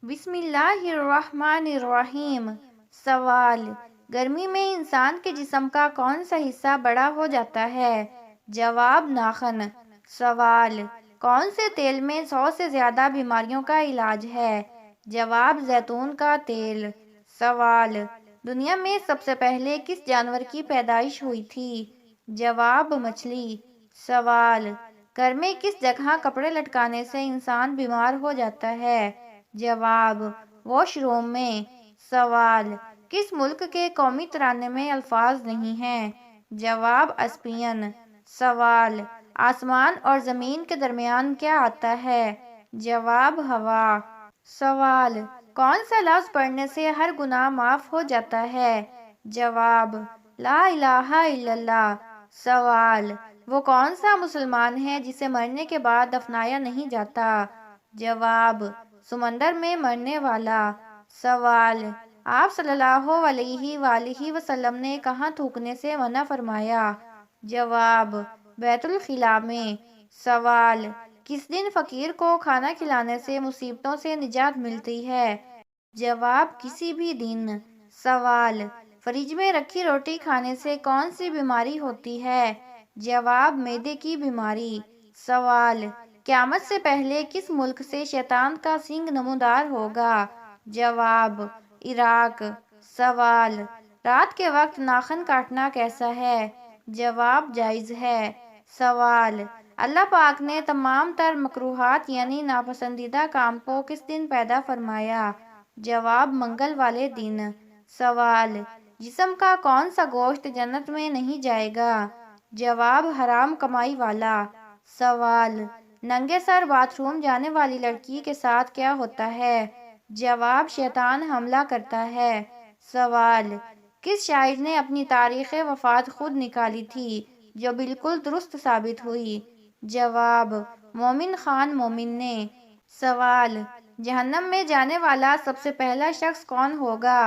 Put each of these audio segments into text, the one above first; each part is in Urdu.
بسم اللہ الرحمن الرحیم۔ سوال: گرمی میں انسان کے جسم کا کون سا حصہ بڑا ہو جاتا ہے؟ جواب: ناخن۔ سوال: کون سے تیل میں 100 سے زیادہ بیماریوں کا علاج ہے؟ جواب: زیتون کا تیل۔ سوال: دنیا میں سب سے پہلے کس جانور کی پیدائش ہوئی تھی؟ جواب: مچھلی۔ سوال: گھر میں کس جگہ کپڑے لٹکانے سے انسان بیمار ہو جاتا ہے؟ جواب: واش روم میں۔ سوال: کس ملک کے قومی ترانے میں الفاظ نہیں ہیں؟ جواب: اسپین۔ سوال: آسمان اور زمین کے درمیان کیا آتا ہے؟ جواب: ہوا۔ سوال: کون سا لفظ پڑھنے سے ہر گناہ معاف ہو جاتا ہے؟ جواب: لا الہ الا اللہ۔ سوال: وہ کون سا مسلمان ہے جسے مرنے کے بعد دفنایا نہیں جاتا؟ جواب: سمندر میں مرنے والا۔ سوال: آپ صلی اللہ علیہ وآلہ وسلم نے کہاں تھوکنے سے منع فرمایا؟ جواب: بیت الخلاء میں۔ سوال: کس دن فقیر کو کھانا کھلانے سے مصیبتوں سے نجات ملتی ہے؟ جواب: کسی بھی دن۔ سوال: فریج میں رکھی روٹی کھانے سے کون سی بیماری ہوتی ہے؟ جواب: معدے کی بیماری۔ سوال: قیامت سے پہلے کس ملک سے شیطان کا سنگ نمودار ہوگا؟ جواب: عراق۔ سوال: رات کے وقت ناخن کاٹنا کیسا ہے؟ جواب: جائز ہے۔ سوال: اللہ پاک نے تمام تر مکروہات یعنی ناپسندیدہ کام کو کس دن پیدا فرمایا؟ جواب: منگل والے دن۔ سوال: جسم کا کون سا گوشت جنت میں نہیں جائے گا؟ جواب: حرام کمائی والا۔ سوال: ننگے سر باتھ روم جانے والی لڑکی کے ساتھ کیا ہوتا ہے؟ جواب: شیطان حملہ کرتا ہے۔ سوال: کس شاعر نے اپنی تاریخ وفات خود نکالی تھی جو بالکل درست ثابت ہوئی؟ جواب: مومن خان مومن نے۔ سوال: جہنم میں جانے والا سب سے پہلا شخص کون ہوگا؟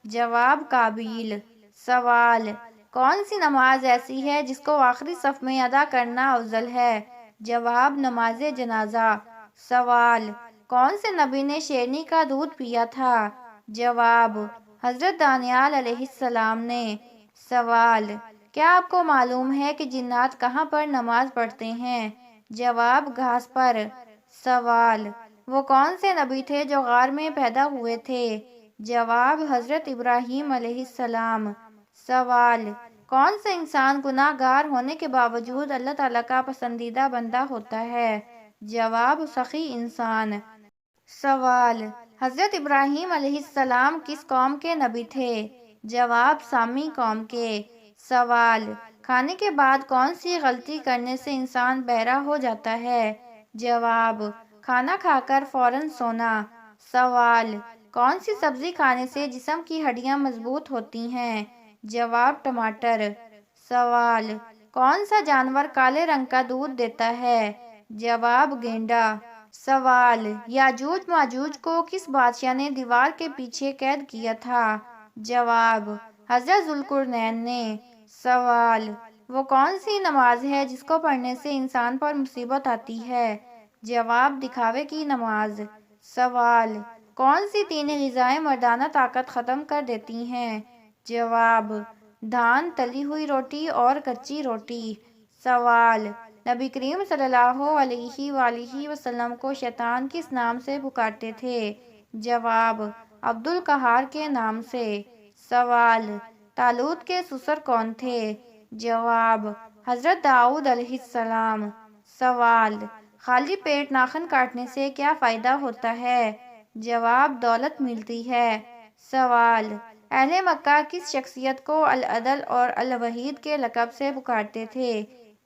جواب: قابیل۔ سوال: کون سی نماز ایسی ہے جس کو آخری صف میں ادا کرنا افضل ہے؟ جواب: نماز جنازہ۔ سوال: کون سے نبی نے شیرنی کا دودھ پیا تھا؟ جواب: حضرت دانیال علیہ السلام نے۔ سوال: کیا آپ کو معلوم ہے کہ جنات کہاں پر نماز پڑھتے ہیں؟ جواب: گھاس پر۔ سوال: وہ کون سے نبی تھے جو غار میں پیدا ہوئے تھے؟ جواب: حضرت ابراہیم علیہ السلام۔ سوال: کون سا انسان گناہ گار ہونے کے باوجود اللہ تعالیٰ کا پسندیدہ بندہ ہوتا ہے؟ جواب: سخی انسان۔ سوال: حضرت ابراہیم علیہ السلام کس قوم کے نبی تھے؟ جواب: سامی قوم کے۔ سوال: کھانے کے بعد کون سی غلطی کرنے سے انسان بہرا ہو جاتا ہے؟ جواب: کھانا کھا کر فوراً سونا۔ سوال: کون سی سبزی کھانے سے جسم کی ہڈیاں مضبوط ہوتی ہیں؟ جواب: ٹماٹر۔ سوال: کون سا جانور کالے رنگ کا دودھ دیتا ہے؟ جواب: گینڈا۔ سوال: یاجوج ماجوج کو کس بادشاہ نے دیوار کے پیچھے قید کیا تھا؟ جواب: حضرت ذوالقرنین نے۔ سوال: وہ کون سی نماز ہے جس کو پڑھنے سے انسان پر مصیبت آتی ہے؟ جواب: دکھاوے کی نماز۔ سوال: کون سی 3 غذائیں مردانہ طاقت ختم کر دیتی ہیں؟ جواب: دھان، تلی ہوئی روٹی اور کچی روٹی۔ سوال: نبی کریم صلی اللہ علیہ وآلہ وسلم کو شیطان کس نام سے پکارتے تھے؟ جواب: عبد القہار کے نام سے۔ سوال: طالوت کے سسر کون تھے؟ جواب: حضرت داؤد علیہ السلام۔ سوال: خالی پیٹ ناخن کاٹنے سے کیا فائدہ ہوتا ہے؟ جواب: دولت ملتی ہے۔ سوال: اہل مکہ کس شخصیت کو العدل اور الوحید کے لقب سے پکارتے تھے؟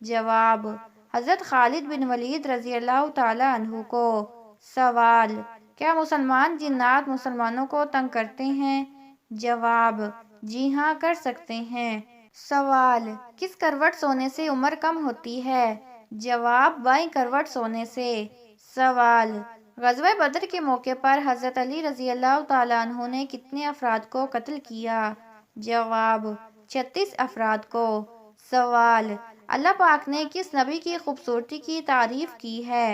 جواب: حضرت خالد بن ولید رضی اللہ تعالیٰ عنہ کو۔ سوال: کیا مسلمان جنات مسلمانوں کو تنگ کرتے ہیں؟ جواب: جی ہاں، کر سکتے ہیں۔ سوال: کس کروٹ سونے سے عمر کم ہوتی ہے؟ جواب: بائیں کروٹ سونے سے۔ سوال: غزوہ بدر کے موقع پر حضرت علی رضی اللہ تعالیٰ عنہ نے کتنے افراد کو قتل کیا؟ جواب: 36 افراد کو۔ سوال: اللہ پاک نے کس نبی کی خوبصورتی کی تعریف کی ہے؟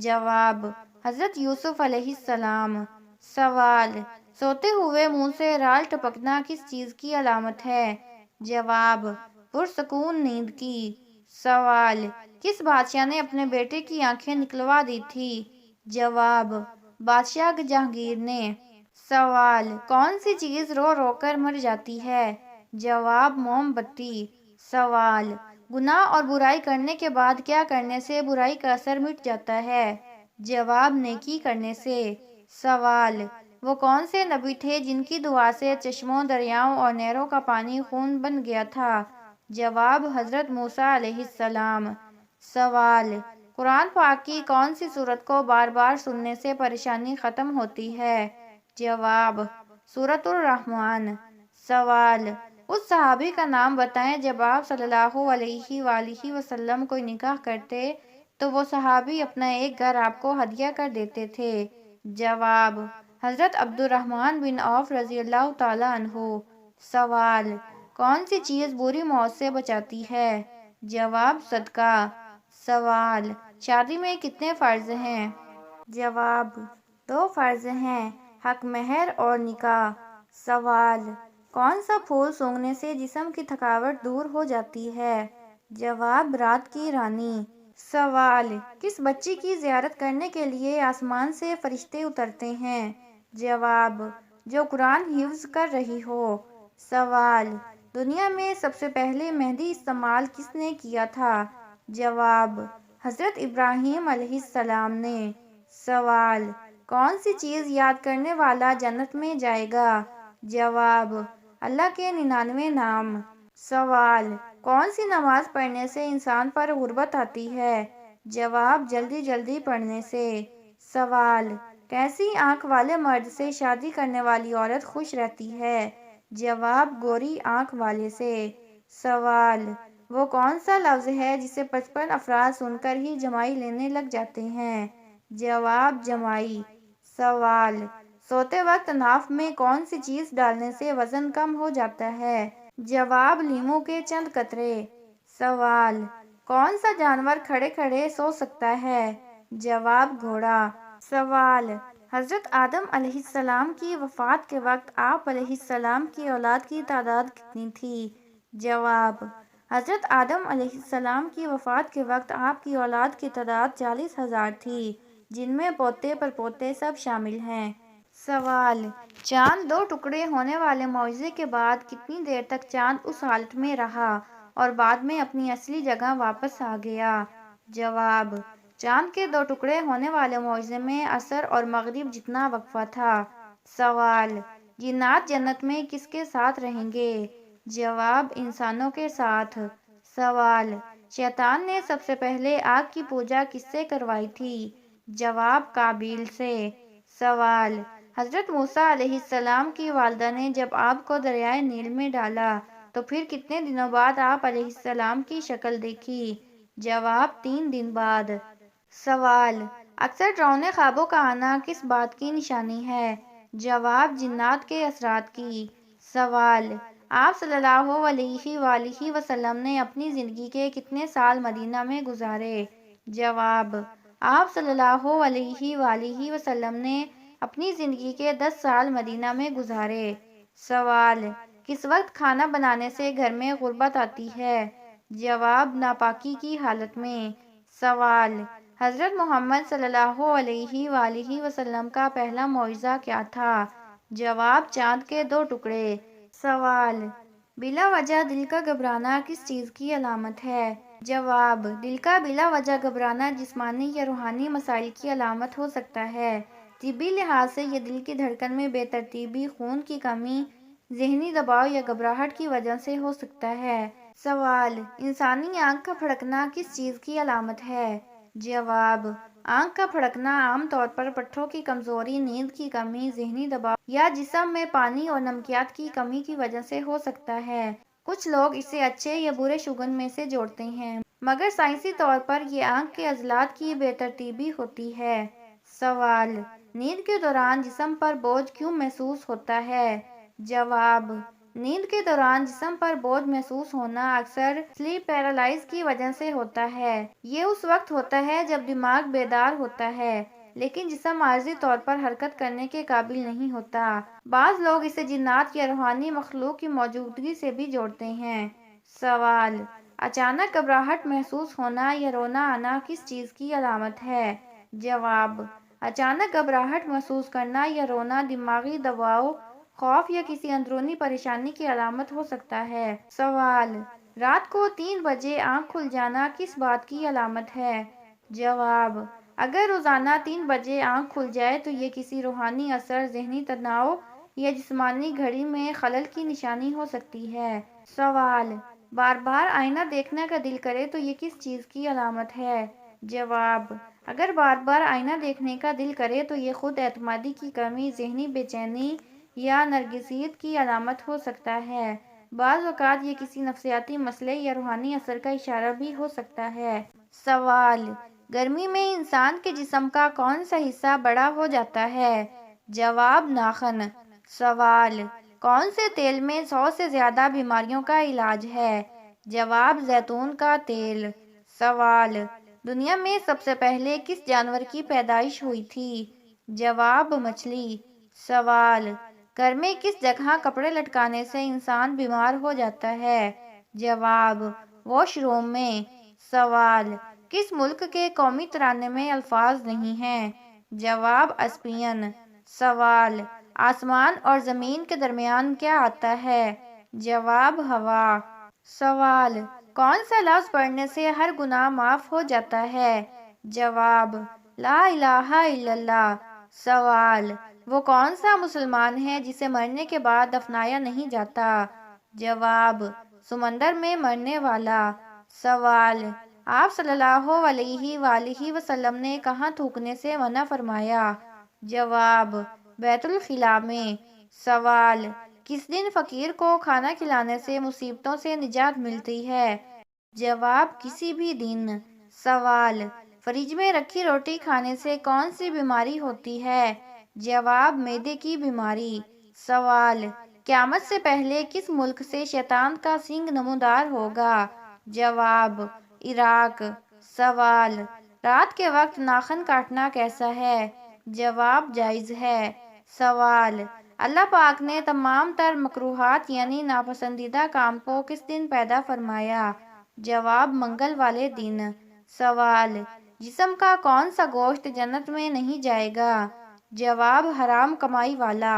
جواب: حضرت یوسف علیہ السلام۔ سوال، سوتے ہوئے منہ سے رال ٹپکنا کس چیز کی علامت ہے؟ جواب، پرسکون نیند کی۔ سوال، کس بادشاہ نے اپنے بیٹے کی آنکھیں نکلوا دی تھی؟ جواب، بادشاہ جہانگیر نے۔ سوال، کون سی چیز رو رو کر مر جاتی ہے؟ جواب، موم بتی۔ سوال، گناہ اور برائی کرنے کے بعد کیا کرنے سے برائی کا اثر مٹ جاتا ہے؟ جواب، نیکی کرنے سے۔ سوال، وہ کون سے نبی تھے جن کی دعا سے چشموں، دریاؤں اور نہروں کا پانی خون بن گیا تھا؟ جواب، حضرت موسیٰ علیہ السلام۔ سوال، قرآن پاک کی کون سی سورت کو بار بار سننے سے پریشانی ختم ہوتی ہے؟ جواب، سورۃ الرحمن۔ سوال، اس صحابی کا نام بتائیں جب آپ صلی اللہ علیہ وآلہ وسلم کوئی نکاح کرتے تو وہ صحابی اپنا ایک گھر آپ کو ہدیہ کر دیتے تھے؟ جواب، حضرت عبد الرحمن بن عوف رضی اللہ تعالیٰ عنہ۔ سوال، کون سی چیز بری موت سے بچاتی ہے؟ جواب، صدقہ۔ سوال، شادی میں کتنے فرض ہیں؟ جواب، 2 فرض ہیں، حق مہر اور نکاح۔ سوال، کون سا پھول سونگھنے سے جسم کی تھکاوٹ دور ہو جاتی ہے؟ جواب، رات کی رانی۔ سوال، کس بچی کی زیارت کرنے کے لیے آسمان سے فرشتے اترتے ہیں؟ جواب، جو قرآن حفظ کر رہی ہو۔ سوال، دنیا میں سب سے پہلے مہندی استعمال کس نے کیا تھا؟ جواب، حضرت ابراہیم علیہ السلام نے۔ سوال، کون سی چیز یاد کرنے والا جنت میں جائے گا؟ جواب، اللہ کے 99 نام۔ سوال، کون سی نماز پڑھنے سے انسان پر غربت آتی ہے؟ جواب، جلدی جلدی پڑھنے سے۔ سوال، کیسی آنکھ والے مرد سے شادی کرنے والی عورت خوش رہتی ہے؟ جواب، گوری آنکھ والے سے۔ سوال، وہ کون سا لفظ ہے جسے 55 افراد سن کر ہی جمائی لینے لگ جاتے ہیں؟ جواب، جمائی۔ سوال، سوتے وقت ناف میں کون سی چیز ڈالنے سے وزن کم ہو جاتا ہے؟ جواب، لیموں کے چند قطرے۔ سوال، کون سا جانور کھڑے کھڑے سو سکتا ہے؟ جواب، گھوڑا۔ سوال، حضرت آدم علیہ السلام کی وفات کے وقت آپ علیہ السلام کی اولاد کی تعداد کتنی تھی؟ جواب، حضرت آدم علیہ السلام کی وفات کے وقت آپ کی اولاد کی تعداد 40,000 تھی، جن میں پوتے پرپوتے سب شامل ہیں۔ سوال، چاند 2 ٹکڑے ہونے والے معجزے کے بعد کتنی دیر تک چاند اس حالت میں رہا اور بعد میں اپنی اصلی جگہ واپس آ گیا؟ جواب، چاند کے 2 ٹکڑے ہونے والے معجزے میں عصر اور مغرب جتنا وقفہ تھا۔ سوال، جنات جنت میں کس کے ساتھ رہیں گے؟ جواب، انسانوں کے ساتھ۔ سوال، شیطان نے سب سے پہلے آگ کی پوجا کس سے کروائی تھی؟ جواب، قابیل سے۔ سوال، حضرت موسیٰ علیہ السلام کی والدہ نے جب آپ کو دریائے نیل میں ڈالا تو پھر کتنے دنوں بعد آپ علیہ السلام کی شکل دیکھی؟ جواب، 3 دن بعد۔ سوال، اکثر ڈراؤنے خوابوں کا آنا کس بات کی نشانی ہے؟ جواب، جنات کے اثرات کی۔ سوال، آپ صلی اللہ علیہ وآلہ وسلم نے اپنی زندگی کے کتنے سال مدینہ میں گزارے؟ جواب، آپ صلی اللہ علیہ وآلہ وسلم نے اپنی زندگی کے 10 سال مدینہ میں گزارے۔ سوال، کس وقت کھانا بنانے سے گھر میں غربت آتی ہے؟ جواب، ناپاکی کی حالت میں۔ سوال، حضرت محمد صلی اللہ علیہ وآلہ وسلم کا پہلا معجزہ کیا تھا؟ جواب، چاند کے 2 ٹکڑے۔ سوال، بلا وجہ دل کا گھبرانا کس چیز کی علامت ہے؟ جواب، دل کا بلا وجہ گھبرانا جسمانی یا روحانی مسائل کی علامت ہو سکتا ہے۔ طبی لحاظ سے یہ دل کی دھڑکن میں بے ترتیبی، خون کی کمی، ذہنی دباؤ یا گھبراہٹ کی وجہ سے ہو سکتا ہے۔ سوال، انسانی آنکھ کا پھڑکنا کس چیز کی علامت ہے؟ جواب، آنکھ کا پھڑکنا عام طور پر پٹھوں کی کمزوری، نیند کی کمی، ذہنی دباؤ یا جسم میں پانی اور نمکیات کی کمی کی وجہ سے ہو سکتا ہے۔ کچھ لوگ اسے اچھے یا برے شگون میں سے جوڑتے ہیں، مگر سائنسی طور پر یہ آنکھ کے عضلات کی بے ترتیبی ہوتی ہے۔ سوال، نیند کے دوران جسم پر بوجھ کیوں محسوس ہوتا ہے؟ جواب، نیند کے دوران جسم پر بوجھ محسوس ہونا اکثر سلیپ پیرالائز کی وجہ سے ہوتا ہے۔ یہ اس وقت ہوتا ہے جب دماغ بیدار ہوتا ہے لیکن جسم عارضی طور پر حرکت کرنے کے قابل نہیں ہوتا۔ بعض لوگ اسے جنات یا روحانی مخلوق کی موجودگی سے بھی جوڑتے ہیں۔ سوال: اچانک گھبراہٹ محسوس ہونا یا رونا آنا کس چیز کی علامت ہے؟ جواب: اچانک گھبراہٹ محسوس کرنا یا رونا دماغی دباؤ، خوف یا کسی اندرونی پریشانی کی علامت ہو سکتا ہے۔ سوال: رات کو 3 بجے آنکھ کھل جانا کس بات کی علامت ہے؟ جواب: اگر روزانہ 3 بجے آنکھ کھل جائے تو یہ کسی روحانی اثر، ذہنی تناؤ یا جسمانی گھڑی میں خلل کی نشانی ہو سکتی ہے۔ سوال: بار بار آئینہ دیکھنے کا دل کرے تو یہ کس چیز کی علامت ہے؟ جواب: اگر بار بار آئینہ دیکھنے کا دل کرے تو یہ خود اعتمادی کی کمی، ذہنی بے چینی یا نرگسیت کی علامت ہو سکتا ہے۔ بعض اوقات یہ کسی نفسیاتی مسئلے یا روحانی اثر کا اشارہ بھی ہو سکتا ہے۔ سوال: گرمی میں انسان کے جسم کا کون سا حصہ بڑا ہو جاتا ہے؟ جواب: ناخن۔ سوال: کون سے تیل میں 100 سے زیادہ بیماریوں کا علاج ہے؟ جواب: زیتون کا تیل۔ سوال: دنیا میں سب سے پہلے کس جانور کی پیدائش ہوئی تھی؟ جواب: مچھلی۔ سوال: گھر میں کس جگہ کپڑے لٹکانے سے انسان بیمار ہو جاتا ہے؟ جواب: واش روم میں۔ سوال: کس ملک کے قومی ترانے میں الفاظ نہیں ہیں؟ جواب: اسپین۔ سوال: آسمان اور زمین کے درمیان کیا آتا ہے؟ جواب: ہوا۔ سوال: کون سا لفظ پڑھنے سے ہر گناہ معاف ہو جاتا ہے؟ جواب: لا الہ الا اللہ۔ سوال: وہ کون سا مسلمان ہے جسے مرنے کے بعد دفنایا نہیں جاتا؟ جواب: سمندر میں مرنے والا۔ سوال: آپ صلی اللہ علیہ وآلہ وسلم نے کہاں تھوکنے سے منع فرمایا؟ جواب: بیت الخلاء میں۔ سوال: کس دن فقیر کو کھانا کھلانے سے مصیبتوں سے نجات ملتی ہے؟ جواب: کسی بھی دن۔ سوال: فریج میں رکھی روٹی کھانے سے کون سی بیماری ہوتی ہے؟ جواب: معدے کی بیماری۔ سوال: قیامت سے پہلے کس ملک سے شیطان کا سینگ نمودار ہوگا؟ جواب: عراق۔ سوال: رات کے وقت ناخن کاٹنا کیسا ہے؟ جواب: جائز ہے۔ سوال: اللہ پاک نے تمام تر مکروہات یعنی ناپسندیدہ کام کو کس دن پیدا فرمایا؟ جواب: منگل والے دن۔ سوال: جسم کا کون سا گوشت جنت میں نہیں جائے گا؟ جواب: حرام کمائی والا۔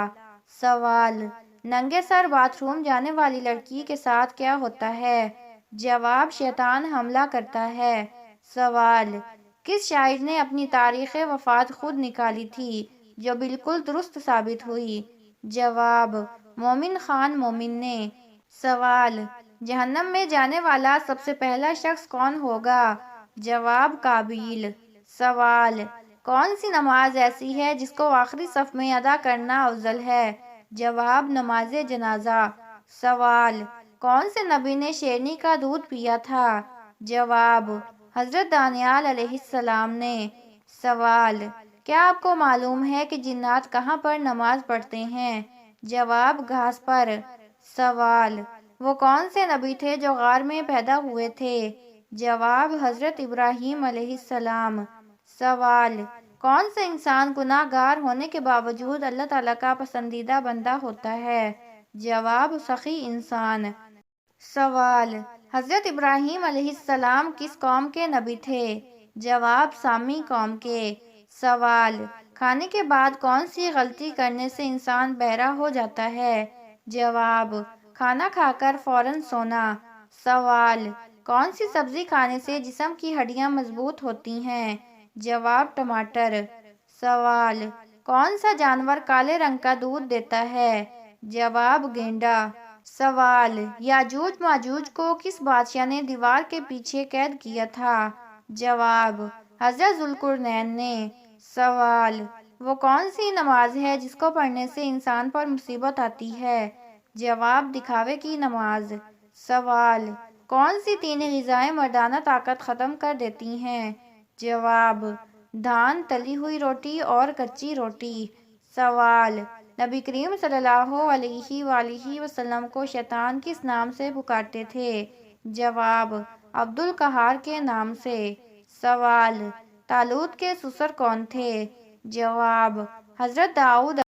سوال: ننگے سر باتھ روم جانے والی لڑکی کے ساتھ کیا ہوتا ہے؟ جواب: شیطان حملہ کرتا ہے۔ سوال: کس شاعر نے اپنی تاریخ وفات خود نکالی تھی جو بالکل درست ثابت ہوئی؟ جواب: مومن خان مومن نے۔ سوال: جہنم میں جانے والا سب سے پہلا شخص کون ہوگا؟ جواب: قابیل۔ سوال: کون سی نماز ایسی ہے جس کو آخری صف میں ادا کرنا افضل ہے؟ جواب: نماز جنازہ۔ سوال: کون سے نبی نے شیرنی کا دودھ پیا تھا؟ جواب: حضرت دانیال علیہ السلام نے۔ سوال: کیا آپ کو معلوم ہے کہ جنات کہاں پر نماز پڑھتے ہیں؟ جواب: گھاس پر۔ سوال: وہ کون سے نبی تھے جو غار میں پیدا ہوئے تھے؟ جواب: حضرت ابراہیم علیہ السلام۔ سوال: کون سا انسان گناہ گار ہونے کے باوجود اللہ تعالیٰ کا پسندیدہ بندہ ہوتا ہے؟ جواب: سخی انسان۔ سوال: حضرت ابراہیم علیہ السلام کس قوم کے نبی تھے؟ جواب: سامی قوم کے۔ سوال: کھانے کے بعد کون سی غلطی کرنے سے انسان بہرا ہو جاتا ہے؟ جواب: کھانا کھا کر فوراً سونا۔ سوال: کون سی سبزی کھانے سے جسم کی ہڈیاں مضبوط ہوتی ہیں؟ جواب: ٹماٹر۔ سوال: کون سا جانور کالے رنگ کا دودھ دیتا ہے؟ جواب: گینڈا۔ سوال: یاجوج ماجوج کو کس بادشاہ نے دیوار کے پیچھے قید کیا تھا؟ جواب: حضرت ذوالقرنین نے۔ سوال: وہ کون سی نماز ہے جس کو پڑھنے سے انسان پر مصیبت آتی ہے؟ جواب: دکھاوے کی نماز۔ سوال: کون سی 3 غذائیں مردانہ طاقت ختم کر دیتی ہیں؟ جواب: دھان، تلی ہوئی روٹی اور کچی روٹی۔ سوال: نبی کریم صلی اللہ علیہ وآلہ وسلم کو شیطان کس نام سے پکارتے تھے؟ جواب: عبد القہار کے نام سے۔ سوال: طالوت کے سسر کون تھے؟ جواب: حضرت داؤد